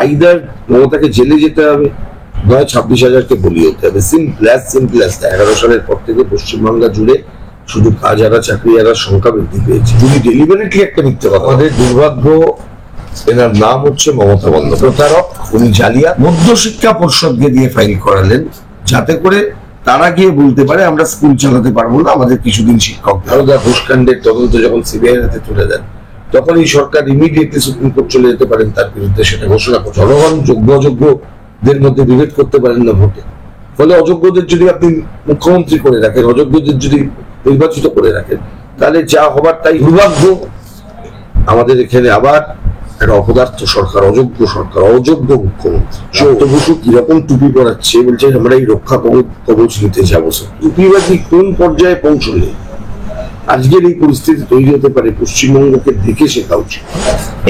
Either মমতাকে জেলে যেতে হবে, নয় 26,000কে বলি হতে হবে। সিম্পল অ্যাজ 11 সালের পর থেকে পশ্চিমবাংলা জুড়ে শুধু কাজারা চাকরিয়ারার সংখ্যা বৃদ্ধি পেয়েছে। যদি ডেলিভারিটলি একটা মিথ্যে কথা, আমাদের দুর্ভাগ্য, এনার নাম হচ্ছে মমতা বন্দ্যোপাধ্যায়, প্রতারক, উনি জালিয়াত। মধ্যশিক্ষা পর্ষদকে দিয়ে ফাইল করালেন যাতে করে তারা গিয়ে বলতে পারে আমরা স্কুল চালাতে পারবো না, আমাদের কিছুদিন শিক্ষক। নারদা ঘোষকাণ্ডের তদন্ত যখন সিবিআই হাতে তুলে দেন, তখন এই সরকার ইমিডিয়েটলি সুপ্রিম কোর্ট চলে যেতে পারেন তার বিরুদ্ধে, সেটা ঘোষণা করে। জনগণ যোগ্য অযোগ্যদের মধ্যে বিভেদ করতে পারেন না ভোটে। ফলে অযোগ্যদের যদি আপনি মুখ্যমন্ত্রী করে রাখেন, অযোগ্যদের যদি নির্বাচিত করে রাখেন, তাহলে যা হবার তাই। দুর্ভাগ্য আমাদের এখানে আবার একটা অপদার্থ সরকার, অযোগ্য সরকার, অযোগ্য মুখ্যমন্ত্রী। বসু কিরকম টুপি পড়াচ্ছে, বলছে আমরা এই রক্ষা কবচ নিতে যাবো। টুপিবাজি কোন পর্যায়ে পৌঁছলে আজকের এই পরিস্থিতি তৈরি হতে পারে, পশ্চিমবঙ্গকে দেখে শেখা উচিত।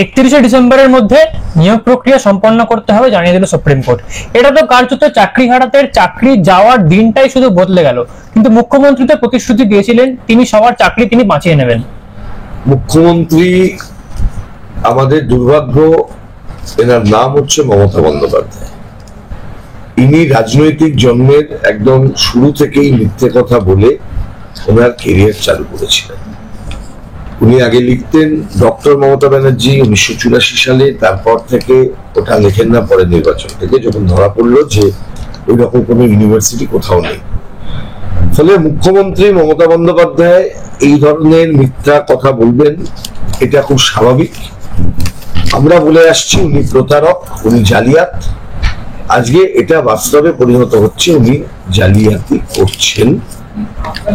31শে ডিসেম্বরের মধ্যে নিয়োগ প্রক্রিয়া সম্পন্ন করতে হবে জানিয়ে দিল সুপ্রিম কোর্ট। এটা তো কার্যত চাকরি হারাতের চাকরি যাওয়ার দিনটাই শুধু বদলে গেল, কিন্তু মুখ্যমন্ত্রী তো প্রতিশ্রুতি দিয়েছিলেন তিনি সবার চাকরি তিনি বাঁচিয়ে নেবেন। মুখ্যমন্ত্রী আমাদের দুর্ভাগ্য, এনার নাম হচ্ছে মমতা বন্দ্যোপাধ্যায়। ইনি রাজনৈতিক জন্মের একদম শুরু থেকেই মিথ্যে কথা বলে ওনার কেরিয়ার চালু করেছিলেন। উনি আগে লিখতেন ডক্টর মমতা ব্যানার্জি 1984 সালে, তারপর থেকে ওটা লেখেন না, পরে নির্বাচন থেকে যখন ধরা পড়লো যে ওই রকম কোনো ইউনিভার্সিটি কোথাও নেই। ফলে মুখ্যমন্ত্রী মমতা বন্দ্যোপাধ্যায় এই ধরনের মিথ্যা কথা বলবেন, এটা খুব স্বাভাবিক। আমরা বলে আসছি উনি প্রতারক, উনি জালিয়াত। আজকে এটা বাস্তবে পরিণত হচ্ছে, উনি জালিয়াতি করছেন,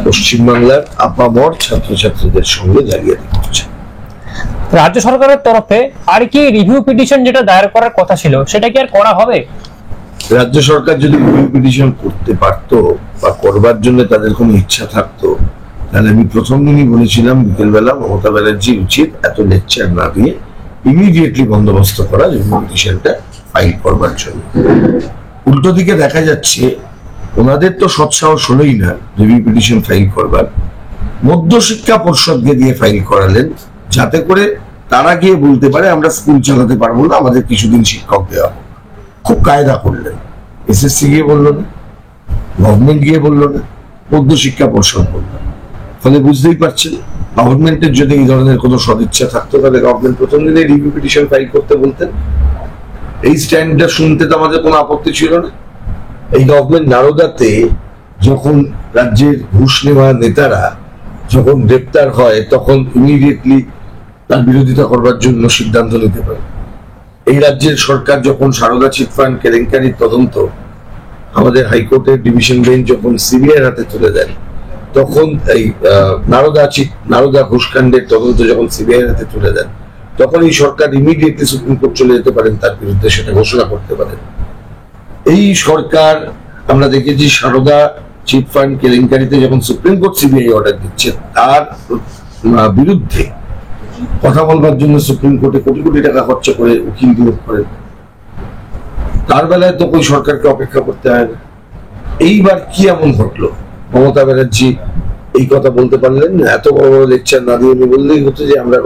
পশ্চিমবাংলার আপামর ছাত্রছাত্রীদের সঙ্গে জালিয়াতি করছেন। রাজ্য সরকারের তরফে আর কি রিভিউ পিটিশন যেটা দায়ের করার কথা ছিল সেটা কি আর করা হবে? রাজ্য সরকার যদি রিভিউ পিটিশন করতে পারতো বা করবার জন্য তাদের কোনো ইচ্ছা থাকতো, তাহলে আমি প্রথম দিনই বলেছিলাম বিকেলবেলা মমতা ব্যানার্জি উচিত এত লেকচার না দিয়ে ইমিডিয়েটলি বন্দোবস্ত করা রিভিউ পিটিশনটা ফাইল করবার জন্য। উল্টো দিকে দেখা যাচ্ছে ওনাদের তো সৎসাহস হলোই না রিভিউ পিটিশন ফাইল করবার, মধ্যশিক্ষা পর্ষদকে দিয়ে ফাইল করালেন যাতে করে তারা গিয়ে বলতে পারে আমরা স্কুল চালাতে পারবো না, আমাদের কিছুদিন শিক্ষক দেওয়া। খুব কায়দা করলেন। এসএসসি গিয়ে বললো না, গভর্নমেন্ট গিয়ে বললো না, মধ্যশিক্ষা পর্ষদ বললো। ফলে বুঝতেই পারছেন গভর্নমেন্টের যদি এই ধরনের কোনো সদিচ্ছা থাকতো তাহলে গভর্নমেন্ট প্রথম দিনে রিভিউ পিটিশন ফাইল করতে বলতেন। এই স্ট্যান্ডটা শুনতে তো আমাদের কোনো আপত্তি ছিল না। এই গভর্নমেন্ট নারদাতে যখন রাজ্যের ঘুষ নেওয়া নেতারা যখন গ্রেপ্তার হয় তখন ইমিডিয়েটলি তার বিরোধিতা করবার জন্য সিদ্ধান্ত নিতে পারে। এই রাজ্যের সরকার যখন সারদা চিটফান্ড কেলেঙ্কারির তদন্ত আমাদের হাইকোর্টের ডিভিশন বেঞ্চ যখন সিবিআই হাতে তুলে দেন, তখন এই নারদা ঘোষকাণ্ডের তদন্ত যখন সিবিআই হাতে তুলে দেন, তখন এই সরকার ইমিডিয়েটলি সুপ্রিম কোর্ট চলে যেতে পারেন তার বিরুদ্ধে, সেটা ঘোষণা করতে পারেন। এই সরকার আমরা দেখেছি সারদা চিটফান্ড কেলেঙ্কারিতে যখন সুপ্রিম কোর্ট সিবিআই অর্ডার দিচ্ছে, তার বিরুদ্ধে কথা বলবার জন্য সুপ্রিম কোর্টে কোটি কোটি টাকা খরচা করে উকিল নিয়োগ করেন। তার বেলায় তো ওই সরকারকে অপেক্ষা করতে হয় না। এইবার কি এমন ঘটলো? মমতা ব্যানার্জি এই কথা বলতে পারলেন না, এত বড় বড় লেকচার না দিয়ে বললেই হতো যে আমরা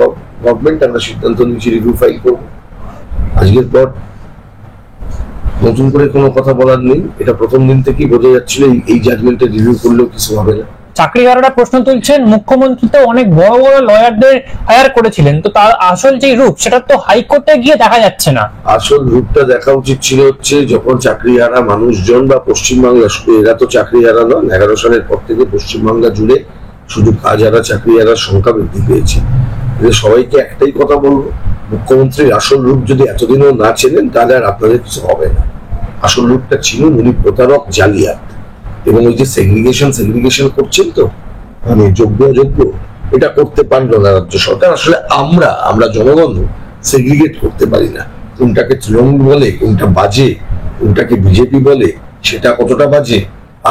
গভর্নমেন্ট, আমরা সিদ্ধান্ত নিচ্ছি রিভিউ ফাইল করবো। আজকের পর নতুন করে কোনো কথা বলার নেই। এটা প্রথম দিন থেকেই বোঝা যাচ্ছিল এই জাজমেন্টে রিভিউ করলেও কিছু হবে না। চাকরিহারারা প্রশ্ন তুলছেন মুখ্যমন্ত্রী তো অনেক বড় বড় লয়ারদের হায়ার করেছিলেন, তো তার আসল যে রূপ সেটা তো হাইকোর্টে গিয়ে দেখা যাচ্ছে না। আসল রূপটা দেখা উচিত ছিল হচ্ছে যখন চাকরিহারা মানুষজন বা পশ্চিমবাংলা, শুধু এরা তো চাকরিহারা নন, 11 সালের পর থেকে পশ্চিমবাংলা জুড়ে শুধু কাজারা চাকরিহারার সংখ্যা বৃদ্ধি পেয়েছে। সবাইকে একটাই কথা বলবো, মুখ্যমন্ত্রীর আসল রূপ যদি এতদিনও না চেনেন তাহলে আর আপনাদের কিছু হবে না। আসল রূপটা ছিল উনি প্রতারক, জালিয়াত, এবং ওই যে সেগ্রিগেশন করছেন তো, মানে যোগ্য অযোগ্য, এটা করতে পারলো না রাজ্য সরকার। আসলে আমরা জনগণ সেগ্রিগেট করতে পারি না, কোনটাকে তৃণমূল বলে, কোনটা বাজে, কোনটাকে বিজেপি বলে, সেটা কতটা বাজে,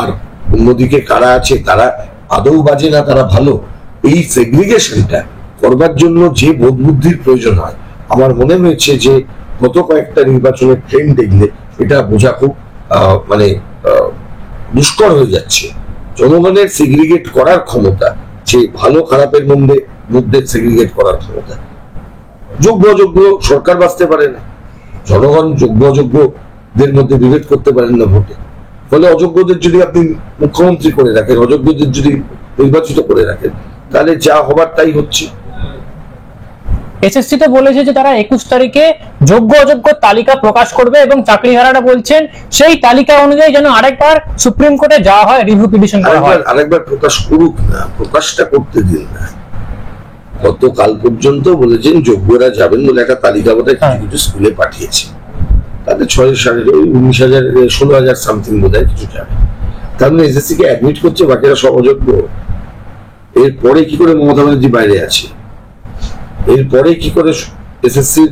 আর অন্যদিকে কারা আছে তারা আদৌ বাজে না তারা ভালো। এই সেগ্রিগেশনটা করবার জন্য যে বোধ বুদ্ধির প্রয়োজন হয়, আমার মনে হয়েছে যে গত কয়েকটা নির্বাচনের ট্রেন্ড দেখলে এটা বোঝা খুব দুষ্কর হয়ে যাচ্ছে। জনগণের সেগ্রিগেট করার ক্ষমতা, যে ভালো খারাপের মধ্যে সেগ্রিগেট করার ক্ষমতা, যোগ্য অযোগ্য সরকার বাঁচতে পারে না। জনগণ যোগ্য অযোগ্যদের মধ্যে বিভেদ করতে পারেন না ভোটে। ফলে অযোগ্যদের যদি আপনি মুখ্যমন্ত্রী করে রাখেন, অযোগ্যদের যদি নির্বাচিত করে রাখেন, তাহলে যা হবার তাই হচ্ছে। এসএসসি তো বলেছে যে তারা 21 তারিখে যোগ্য অযোগ্য তালিকা প্রকাশ করবে এবং চাকরিহারারা বলছেন সেই তালিকা অনুযায়ী যেন আরেকবার সুপ্রিম কোর্টে যাওয়া হয়, রিভিউ পিটিশন করা হয়। আরেকবার প্রকাশ করুক না, প্রকাশটা করতে দিন না। গতকাল পর্যন্ত বলেছেন যোগ্যরা যাবেন বলে একটা তালিকা বোধহয় কিছু কিছু স্কুলে পাঠিয়েছে, তাদের 19,000 16,000 সামথিং বোধহয় কিছু যাবে। তার মানে এসএসসি কে অ্যাডমিট করছে, বাকিরা সব অযোগ্য। এরপরে কি করে মমতা ব্যানার্জি বাইরে আছে? এরপরে কি করে এসএসসি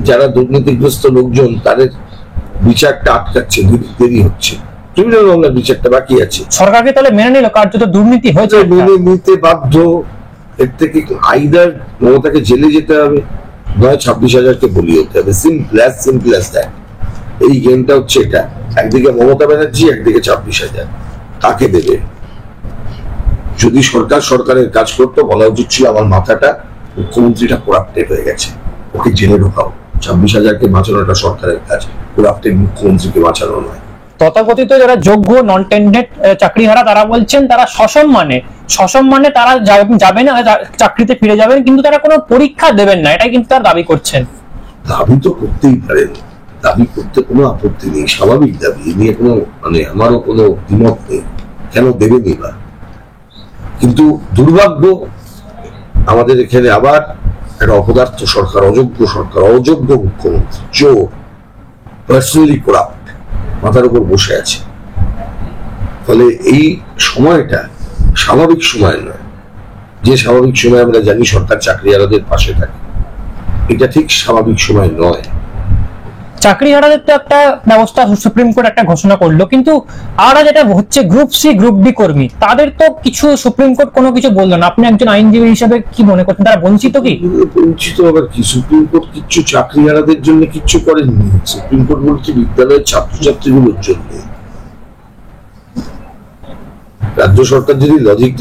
যারা দুর্নীতিগ্রস্ত লোকজন তাদের বিচারটা আটকাচ্ছে, দেরি হচ্ছে, ক্রিমিনাল মামলার বিচারটা বাকি আছে। সরকারকে তাহলে মেনে নিল কার্যত দুর্নীতি হয়েছে, মেনে নিতে বাধ্য। এর থেকে আইদার মমতাকে জেলে যেতে হবে, নয় 26,000কে বলি হতে হবে। Simple as that. এই গেমটা হচ্ছে এটা। একদিকে মমতা ব্যানার্জি, একদিকে 26,000। কাকে দেবে? যদি সরকারের কাজ করতো, বলা উচিত ছিল আমার মাথাটা, মুখ্যমন্ত্রীটা করাপ্টেড হয়ে গেছে, ওকে জেলে ঢোকাও। 26,000কে বাঁচানোটা সরকারের কাজ, করাপ্টেড মুখ্যমন্ত্রীকে বাঁচানো নয়। তথাকথিত যারা যোগ্য নন টেন্ডেড চাকরিহারা তারা বলছেন তারা সসম্মানে তারা যাবেন, চাকরিতে ফিরে যাবেন, কিন্তু তারা কোনো পরীক্ষা দেবেন না, এটাই কিন্তু তারা দাবি করছেন। দাবি তো করতেই পারেন, দাবি করতে কোনো আপত্তি নেই, স্বাভাবিক দাবি, এ নিয়ে কোনো আমারও কোনো দ্বিমত নেই। কেন দেবেনি বা? কিন্তু দুর্ভাগ্য, আমাদের এখানে আবার একটা অপদার্থ সরকার, অযোগ্য মুখ্যমন্ত্রী, চোর, পার্সোনালি করাপ্ট, মাথার উপর বসে আছে। ফলে এই সময়টা স্বাভাবিক সময় নয়। যে স্বাভাবিক সময় আমরা জানি সরকার চাকরিহারাদের পাশে থাকে, এটা ঠিক স্বাভাবিক সময় নয়। চাকরিহারাদের তো একটা ব্যবস্থা সুপ্রিম কোর্ট একটা ঘোষণা করলো, কিন্তু আর যেটা হচ্ছে গ্রুপ সি গ্রুপ ডি কর্মী, তাদের তো কিছু সুপ্রিম কোর্ট কোনো কিছু বললো না। আপনি একজন আইনজীবী হিসেবে কি মনে করছেন, তারা বঞ্চিত কি? বঞ্চিত আবার কি? সুপ্রিম কোর্ট কিচ্ছু চাকরিহারাদের জন্য কিচ্ছু করেননি। সুপ্রিম কোর্ট বলছে বিদ্যালয়ের ছাত্রছাত্রীগুলোর জন্য। রাজ্য সরকার যদি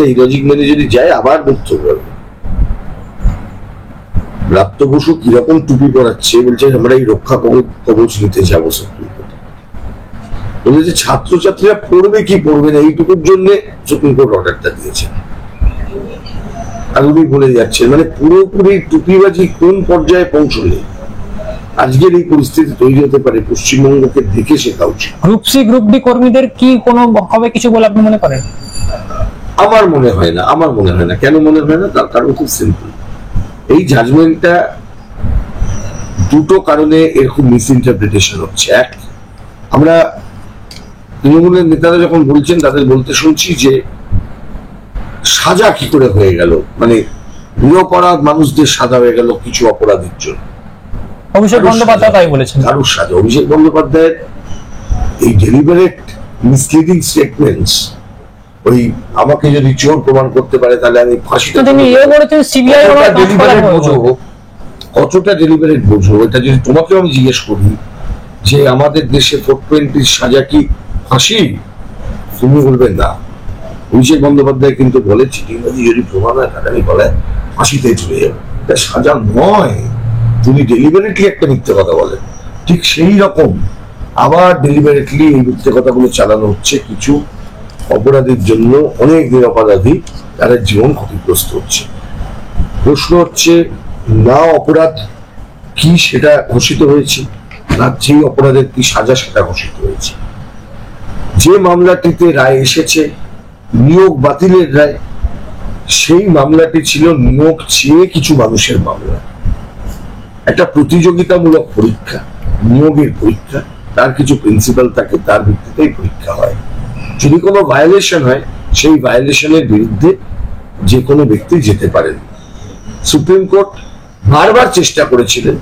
এই লজিক মেনে যদি যায়, আবার মুক্ত করবে। ব্রাত্য বসু কিরকম টুপি পরাচ্ছে, বলছে আমরা এই রক্ষা কবচ নিতে যাবো সুপ্রিম কোর্টে। বলেছে ছাত্রছাত্রীরা পড়বে কি পড়বে না এইটুকুর জন্য সুপ্রিম কোর্ট অর্ডারটা দিয়েছে। আর উনি বলে যাচ্ছেন, মানে পুরোপুরি টুপিবাজি কোন পর্যায়ে পৌঁছলে আজকের এই পরিস্থিতি তৈরি হতে পারে, পশ্চিমবঙ্গকে দেখে শেখা উচিত। গ্রুপ সি গ্রুপ ডি কর্মীদের কি কোনো হবে কিছু বলে আপনি মনে করেন? আমার মনে হয় না। কেন মনে হয় না? তার কারণ খুব সিম্পল। এই জাজমেন্টটা দুটো কারণে এরকম মিস ইন্টারপ্রিটেশন হচ্ছে। এক, আমরা তৃণমূলের নেতারা যখন বলছেন, তাদের বলতে শুনছি যে সাজা কি করে হয়ে গেল, মানে নিরপরাধ মানুষদের সাজা হয়ে গেল কিছু অপরাধীর জন্য। অভিষেক বন্দ্যোপাধ্যায় তাই বলেছেন। কারোর সাজা, অভিষেক বন্দ্যোপাধ্যায়ের এই ডেলিবারেট মিসলিডিং স্টেটমেন্টস, ওই আমাকে যদি চোর প্রমাণ করতে পারে তাহলে আমি ফাঁসিতে, কতটা ডেলিবারেট বোঝো এটা যদি তোমাকেও আমি জিজ্ঞেস করি যে আমাদের দেশে 420 সাজা কি ফাঁসি, তুমি বলবে না। অভিষেক বন্দ্যোপাধ্যায় কিন্তু বলে চিটিংবাজি যদি প্রমাণ হয় তাহলে আমি বলে ফাঁসিতে চলে যাবো, এটা সাজা নয়। তিনি ডেলিবারেটলি একটা মিথ্যে কথা বলেন। ঠিক সেই রকম আবার ডেলিবারেটলি এই মিথ্যে কথাগুলো চালানো হচ্ছে কিছু অপরাধীর জন্য। অনেক নিরপরাধী তাদের জীবন ক্ষতিগ্রস্ত হচ্ছে। প্রশ্ন হচ্ছে, না অপরাধ কি সেটা ঘোষিত হয়েছে, না সেই অপরাধের কি সাজা সেটা ঘোষিত হয়েছে। যে মামলাটিতে রায় এসেছে নিয়োগ বাতিলের রায়, সেই মামলাটি ছিল নিয়োগ চেয়ে কিছু মানুষের মামলা। একটা প্রতিযোগিতামূলক পরীক্ষা, নিয়োগের পরীক্ষা, তার কিছু প্রিন্সিপাল থাকে, তার ভিত্তিতেই পরীক্ষা হয়। যদি কোনো ভায়োলেশন হয়, সেই ভায়োলেশনের বিরুদ্ধে যে কোনো ব্যক্তি যেতে পারেন। সুপ্রিম কোর্ট বারবার চেষ্টা করেছিলেন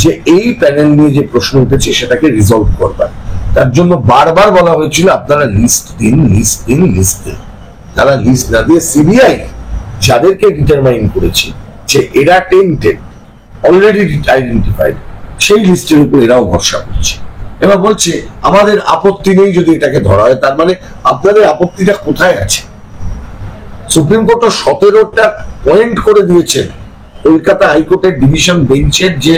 যে এই প্যানেল নিয়ে যে প্রশ্ন উঠেছে সেটাকে রিজলভ করবার। তার জন্য বারবার বলা হয়েছিল আপনারা লিস্ট দিন। তারা লিস্ট না দিয়ে সিবিআই যাদেরকে ডিটারমাইন করেছে যে এরা টেন্টেড, অলরেডি আইডেন্টিফাইড, সেই লিস্টের উপর এরাও ভরসা করছে। এবার বলছে আমাদের আপত্তি নেই যদি এটাকে ধরা হয়। তার মানে আপনাদের আপত্তিটা কোথায় আছে? সুপ্রিম কোর্ট 17টা পয়েন্ট করে দিয়েছেন কলকাতা হাইকোর্টের ডিভিশন বেঞ্চের যে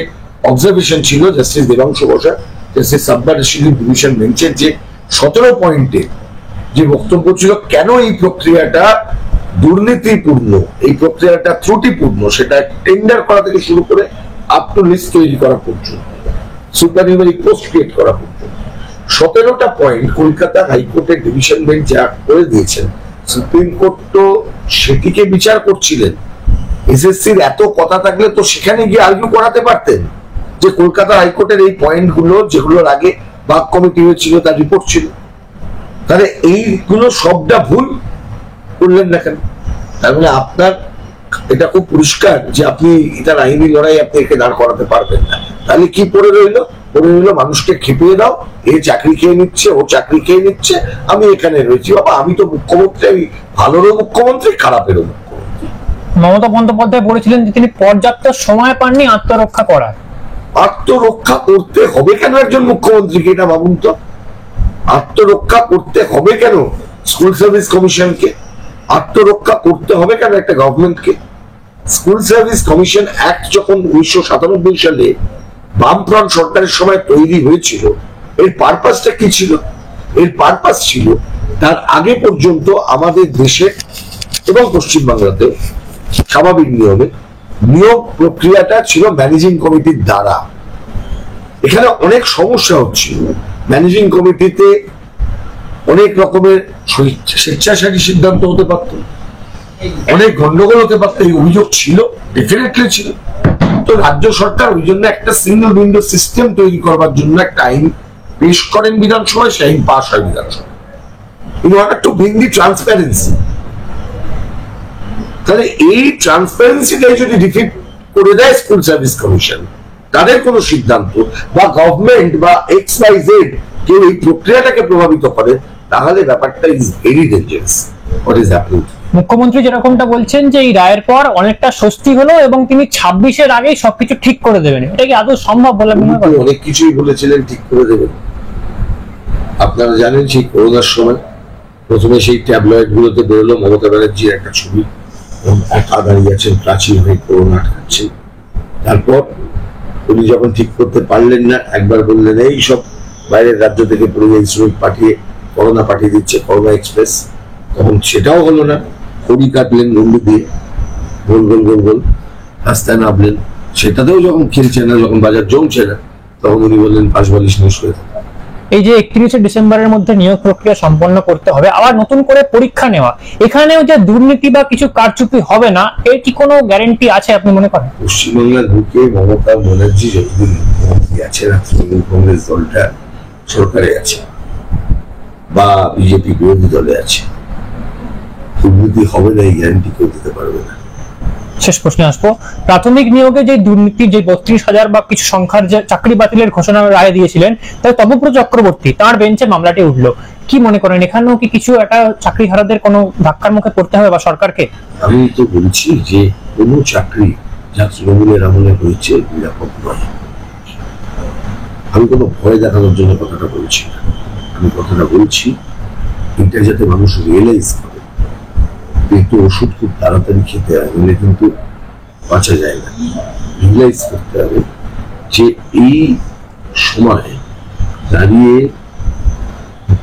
অবজারভেশন ছিল জাস্টিস দেবাংশু বসা, জাস্টিস সাব্বার ডিভিশন বেঞ্চের যে 17 পয়েন্টে যে বক্তব্য ছিল কেন এই প্রক্রিয়াটা দুর্নীতিপূর্ণ, এই প্রক্রিয়াটা ত্রুটিপূর্ণ, সেটা টেন্ডার করা থেকে শুরু করে আপ টু লিস্ট তৈরি করা পর্যন্ত, সুপারনিউমারি পোস্ট ক্রিয়েট করা পর্যন্ত 17টা পয়েন্ট কলকাতা হাইকোর্টের ডিভিশন বেঞ্চ যা করে দিয়েছেন, সুপ্রিম কোর্ট তো সেটিকে বিচার করছিলেন। এসএসসির এত কথা থাকলে তো সেখানে গিয়ে আর্গুই করাতে পারতেন যে কলকাতা হাইকোর্টের এই পয়েন্টগুলো যেগুলোর আগে বাক কমিটি হয়েছিল তার রিপোর্ট ছিল, তাহলে এইগুলো সবটা ভুল করলেন না কেন? তার মানে আপনার এটা খুব পরিষ্কার যে আপনি এটার আইনি লড়াই আপনি একে দাঁড় করাতে পারবেন না। তাহলে কি পড়ে রইলো? পড়ে রইলো মানুষকে খেপিয়ে দাও, এ চাকরি খেয়ে নিচ্ছে, ও চাকরি খেয়ে নিচ্ছে, আমি এখানে রয়েছি। বাবা, আমি তো মুখ্যমন্ত্রী, আমি ভালোরও মুখ্যমন্ত্রী, খারাপেরও মুখ্যমন্ত্রী। মমতা বন্দ্যোপাধ্যায় বলেছিলেন যে তিনি পর্যাপ্ত সময় পাননি আত্মরক্ষা করার। আত্মরক্ষা করতে হবে কেন একজন মুখ্যমন্ত্রীকে? এটা ভাবুন তো, আত্মরক্ষা করতে হবে কেন স্কুল সার্ভিস কমিশনকে? আত্মরক্ষা করতে হবে কেন একটা গভর্নমেন্টকে? স্কুল সার্ভিস কমিশন অ্যাক্ট যখন 1997 সালে বামফ্রন্ট সরকারের সময় তৈরি হয়েছিল, এর পারপাসটা কি ছিল? এর পারপাস ছিল তার আগে পর্যন্ত আমাদের দেশে এবং পশ্চিমবাংলাতে স্বাভাবিক নিয়মে নিয়োগ প্রক্রিয়াটা ছিল ম্যানেজিং কমিটির দ্বারা। এখানে অনেক সমস্যা হচ্ছিল। ম্যানেজিং কমিটিতে অনেক রকমের স্বেচ্ছাচারী সিদ্ধান্ত হতে পারত, অনেক গন্ডগোল হতে পারত, এই অভিযোগ ছিল, ডেফিনেটলি ছিল। তো রাজ্য সরকার ওই জন্য একটা সিঙ্গল উইন্ডো সিস্টেম তৈরি করবার জন্য একটা আইন পেশ করেন বিধানসভায়, সেই আইন পাস হয় বিধানসভায়, in order to bring the transparency. তাহলে এই ট্রান্সপারেন্সিটাই যদি ডিফিট করে দেয় স্কুল সার্ভিস কমিশন, তাদের কোনো সিদ্ধান্ত বা গভর্নমেন্ট বা এক্স ওয়াই জেড কেউ এই প্রক্রিয়াটাকে প্রভাবিত করে, তাহলে ব্যাপারটা is very dangerous. What is happening? মুখ্যমন্ত্রী যেরকমটা বলছেন যে এই রায়ের পর অনেকটা স্বস্তি হলো এবং তিনি 26-এর আগেই সবকিছু ঠিক করে দেবেন, এটা কি আদৌ সম্ভব বলে মনে করেন? অনেক কিছুই বলেছিলেন ঠিক করে দেবেন। আপনারা জানেন সেই করোনার সময় প্রথমে সেই ট্যাবলয়েড গুলোতে বেরোলো মমতা ব্যানার্জির একটা ছবি, একা দাঁড়িয়ে আছেন প্রাচীর হয়ে করোনা আটকাচ্ছেন। তারপর উনি যখন ঠিক করতে পারলেন না, একবার বললেন এই সব বাইরের রাজ্য থেকে পরিযায়ী শ্রমিক পাঠিয়ে করোনা পাঠিয়ে দিচ্ছে করোনা এক্সপ্রেস, তখন সেটাও হলো না। খড়ি কাটলেন গন্ডু দিয়ে, গোল গোল গোল গোল রাস্তায় নামলেন, সেটাতেও যখন খেলছে না, যখন বাজার জমছে না, তখন উনি বললেন 5 নিউজ হয়ে থাকে। এই যে 31শে ডিসেম্বরের মধ্যে নিয়োগ প্রক্রিয়া সম্পন্ন করতে হবে, আবার নতুন করে পরীক্ষা নেওয়া, এখানেও যে দুর্নীতি বা কিছু কারচুপি হবে না, এর কি কোনো গ্যারান্টি আছে আপনি মনে করেন? পশ্চিমবাংলার বুকে মমতা ব্যানার্জি যতদিন মুখ্যমন্ত্রী আছে, তৃণমূল কংগ্রেস দলটা সরকারে আছে বা বিজেপি বিরোধী দলে আছে, দুর্নীতি হবে না এই গ্যারান্টি কেউ দিতে পারবে না। শেষ প্রশ্নে আসবো, প্রাথমিক নিয়োগে যে দুর্নীতি, যে 32,000 বা কিছু সংখ্যার যে চাকরি বাতিলের ঘোষণা রায় দিয়েছিলেন, তাই তপব্রত চক্রবর্তী তার বেঞ্চে মামলাটি উঠলো। কি মনে করেন এখানেও কি কিছু একটা চাকরি হারাদের কোনো ধাক্কার মুখে পড়তে হবে বা সরকারকে? আমি তো বলছি যে কোনো চাকরি যা তৃণমূলের আমলে হয়েছে নিরাপদ নয়। আমি কোনো ভয় দেখানোর জন্য কথাটা বলছি না, আমি কথাটা বলছি এটা যাতে মানুষ রিয়েলাইজ করে। কিন্তু ওষুধ খুব তাড়াতাড়ি খেতে হয়, বলে কিন্তু বাঁচা যায় না। রিয়েলাইজ করতে হবে যে এই সময় দাঁড়িয়ে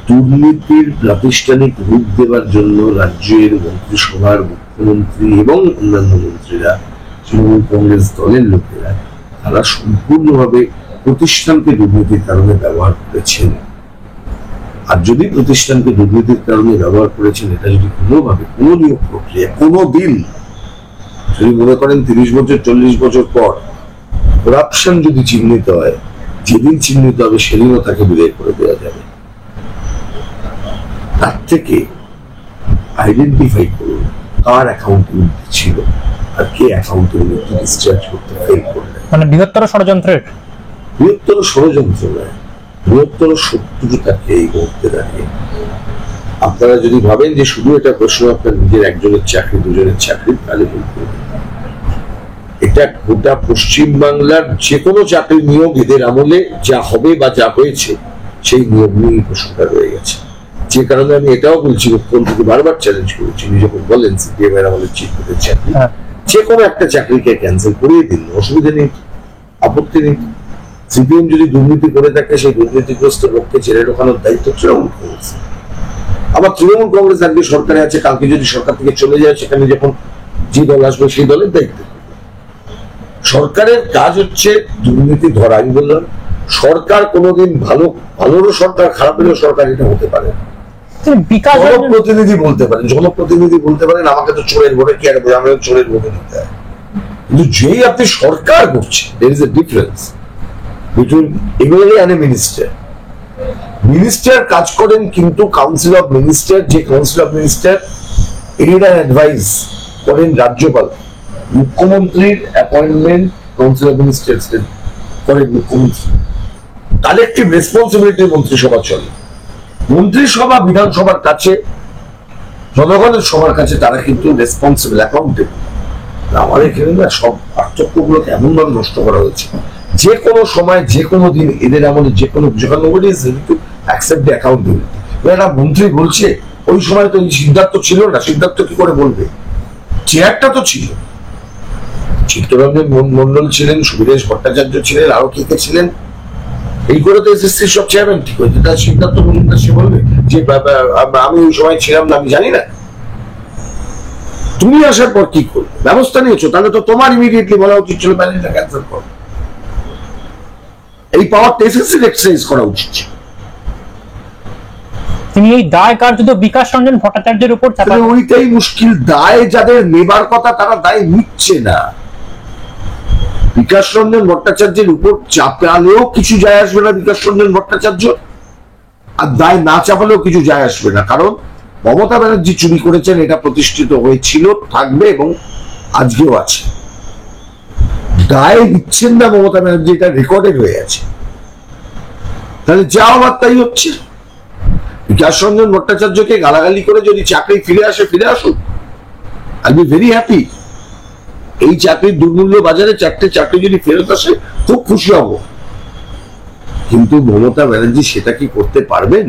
দুর্নীতির প্রাতিষ্ঠানিক রূপ দেওয়ার জন্য রাজ্যের মন্ত্রিসভার মুখ্যমন্ত্রী এবং অন্যান্য মন্ত্রীরা, তৃণমূল কংগ্রেস দলের লোকেরা, তারা সম্পূর্ণভাবে প্রতিষ্ঠানকে দুর্নীতির কারণে ব্যবহার করেছেন। আর যদি প্রতিষ্ঠানকে দুর্নীতির কারণে ব্যবহার করেছেন, এটা যদি কোনোভাবে কোনো নিয়োগ প্রক্রিয়া কোনো দিন যদি মনে করেন 30 বছর 40 বছর পর করাপশন যদি চিহ্নিত হয়, যেদিন চিহ্নিত হবে সেদিনও তাকে বিদায় করে দেওয়া যাবে। তার থেকে আইডেন্টিফাই করুন কার অ্যাকাউন্টেবিলিটি ছিল আর কে অ্যাকাউন্টেবিলিটি ডিসচার্জ করতে ফেল করলেন। মানে বৃহত্তর ষড়যন্ত্রের, বৃহত্তর ষড়যন্ত্র নয়, বৃহত্তর শত্রুতাকে এই মুহূর্তে দাঁড়িয়ে আপনারা যদি ভাবেন যে শুধু এটা প্রশ্ন আপনার নিজের একজনের চাকরি দুজনের চাকরি, তাহলে ভুল করবেন। এটা গোটা পশ্চিমবাংলার যে কোনো চাকরির নিয়োগ এদের আমলে যা হবে বা যা হয়েছে সেই নিয়োগ নিয়ে প্রশ্নটা রয়ে গেছে। যে কারণে আমি এটাও বলছি, মুখ্যমন্ত্রীকে বারবার চ্যালেঞ্জ করেছি, উনি যখন বলেন সিপিএম এর আমলে চিফ পদের চাকরি, যে কোনো একটা চাকরিকে ক্যান্সেল করিয়ে দিন, অসুবিধা নেই। আপত্তি নেই। সিপিএম যদি দুর্নীতি করে থাকে সেই দুর্নীতিগ্রস্ত লোককে ছেড়ে ঢোকানোর দায়িত্ব তৃণমূল কংগ্রেস। আবার তৃণমূল কংগ্রেস আজকে সরকারে আছে, কালকে যদি সরকার থেকে চলে যায় সেখানে যখন যে দল আসবে সেই দলের দায়িত্ব। সরকারের কাজ হচ্ছে দুর্নীতি ধরা। আমি বললাম সরকার কোনোদিন ভালোরও সরকার, খারাপেরও সরকার এটা হতে পারে। বিকাশ জনপ্রতিনিধি বলতে পারেন, আমাকে তো চোরের ভোটে কি আর আমি চোরের ভোটে নিতে হয়, কিন্তু যেই আপনি সরকার করছেন, there is a difference between MLA and a minister. Minister কাজ করেন, কিন্তু কাউন্সিল অফ মিনিস্টার, যে council of minister aid and advice করেন রাজ্যপাল, মুখ্যমন্ত্রীর অ্যাপয়েন্টমেন্ট কাউন্সিল অফ মিনিস্টার করেন মুখ্যমন্ত্রী। কালেকটিভ রেসপন্সিবিলিটি মন্ত্রিসভা চলে। মন্ত্রিসভা বিধানসভার কাছে, জনগণের সবার কাছে তারা কিন্তু রেসপন্সিবল, অ্যাকাউন্টেবল। আমাদের এখানে না সব পার্থক্য গুলোকে এমন ভাবে নষ্ট করা হয়েছে, যে কোনো সময় যে কোনো দিন এদের আমলে যে কোনো একটা মন্ত্রী বলছে ওই সময় তো সিদ্ধার্থ ছিল না, সিদ্ধার্থ কি করে বলবে? চেয়ারটা তো ছিল, চিত্তরঞ্জন মন্ডল ছিলেন, সুবিরেশ ভট্টাচার্য ছিলেন, আরো কে কে ছিলেন, এই করে তো এসএসসির সব চেয়ারম্যান ঠিক হয়েছে। তার সিদ্ধার্থ মজুমদার সে বলবে যে আমি ওই সময় ছিলাম না, আমি জানি না। তুমি আসার পর কি করবে? ব্যবস্থা নিয়েছো, তাহলে তো তোমার ইমিডিয়েটলি বলা উচিত ছিল প্যানেলটা ক্যান্সেল করো। এই পাওয়ারটা এসএসসির এক্সারসাইজ করা উচিত। তিনি এই দায় কার্যত বিকাশ রঞ্জন ভট্টাচার্যের উপর চাপান। ওইটাই মুশকিল, দায় যাদের নেবার কথা তারা দায় নিচ্ছে না। বিকাশ রঞ্জন ভট্টাচার্যের উপর চাপালেও কিছু যায় আসবে না বিকাশ রঞ্জন ভট্টাচার্য, আর দায় না চাপালেও কিছু যায় আসবে না, কারণ মমতা ব্যানার্জি চুরি করেছেন এটা প্রতিষ্ঠিত হয়েছিল, থাকবে এবং আজকেও আছে। দায় দিচ্ছেন না মমতা ব্যানার্জি, এটা রেকর্ডেড হয়ে আছে। তাহলে যা হবার তাই হচ্ছে। বিকাশ রঞ্জন ভট্টাচার্যকে গালাগালি করে যদি চাকরি ফিরে আসে, ফিরে আসুক, আই বি ভেরি হ্যাপি। এই চাকরির দুর্মূল্য বাজারে চাকরি যদি ফেরত আসে খুব খুশি হব, কিন্তু মমতা ব্যানার্জি সেটা কি করতে পারবেন?